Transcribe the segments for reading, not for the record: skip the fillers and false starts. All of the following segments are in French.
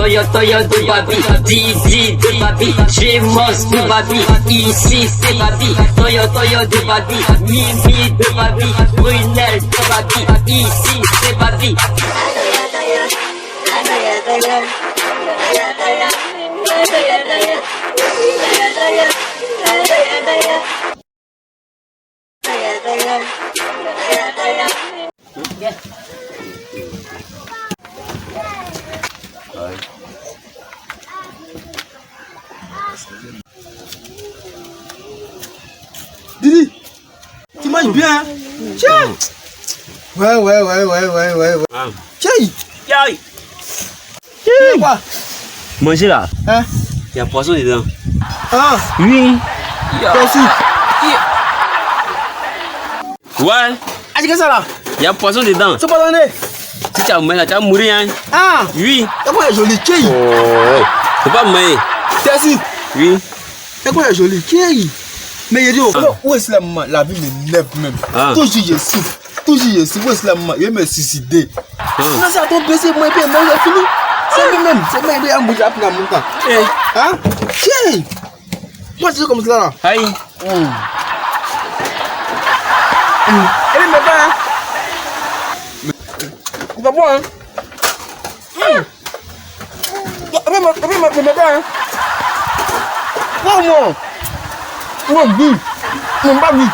Toyo de Babi, Didi de Babi, chez Mos de Babi, ici c'est Babi, Toyo de Babi, Mimi de Babi, Brunel de Babi, ici c'est Babi. Didi, tu manges bien, hein? Tiens. Ouais. Tiens. Quoi? Manger là. Hein? Il y a poisson dedans. Ah, Oui. merci. Ouais. Ah, c'est que ça là? Il y a poisson dedans. C'est pas donné. Si tu as mourir là, tu vas mourir. Hein. Ah, Oui. c'est quoi joli? Tiens. Oh. Faut pas mourir. Merci. Oui. C'est quoi joli? Tiens. Mais il dit, où est-ce la vie m'énerve même? Ah. Toujours je souffre. Où est-ce la maman? Il me suicider. Non, ça ton PC, moi, et puis moi, j'ai fini. C'est même. C'est même, il y a un bout de mon temps. Hein? Tiens. Moi, c'est comme ça là. Aïe. Elle est même pas, hein? On va boire, hein? Elle est pas, hein? Moi, vite. On va vite.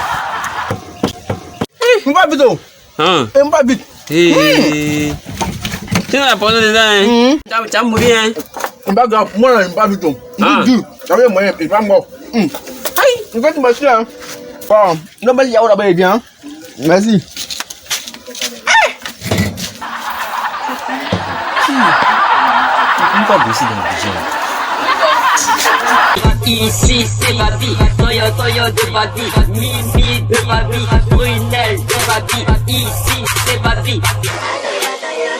On va vite, oh. Hein. On va vite. Tu as poisson dedans. Hein. Tu vas mourir. Hein. On va grave. Moi, on va vite, oh. Ah. Ça veut dire, il va mort. Aïe, il va te marcher, hein? Bon, non, mais il y a où là-bas, il vient. Merci. On va bosser dans le pigeon. Ici c'est Babi, Toyo de Babi, Mimi de Babi, Brunel de Babi, ici c'est Babi.